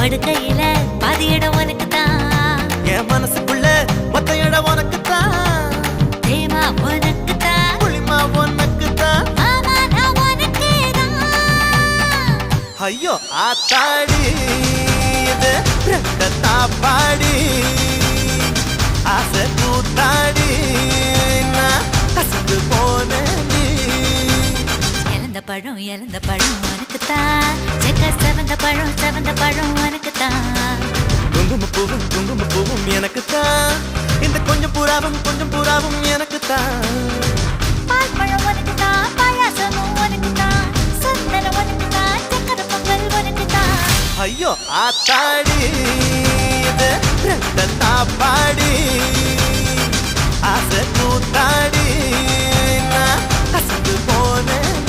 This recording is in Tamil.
படுக்கையில பாதி இடம் உனக்கு தான் என் மனசுக்குள்ள மொத்த இடம் உனக்கு தான் தேமா உனக்கு தான் புளிமா உனக்கு தான் மாமா நான் உனக்கு தான் ஐயோ ஆத்தாடி இது ரெட்டத்தா பாடி ஆசை கூத்தாடி நான் கசந்து போனேன் இழந்த பழம் உனக்கு தான் செக்க செவந்த பழம் உனக்கு தான் குங்கும பூவும் எனக்கு தான் இந்த கொஞ்சம் புறாவும் எனக்கு தான் பால் பழம் உனக்கு தான் பாயாசமும் உனக்கு தான் சந்தனம் உனக்கு தான் சக்கரை பொங்கல் உனக்கு தான் ஐயோ ஆத்தாடி இது ரெட்டத்தா பாடி ஆசை கூத்தாடி நான் கசந்து போனேன்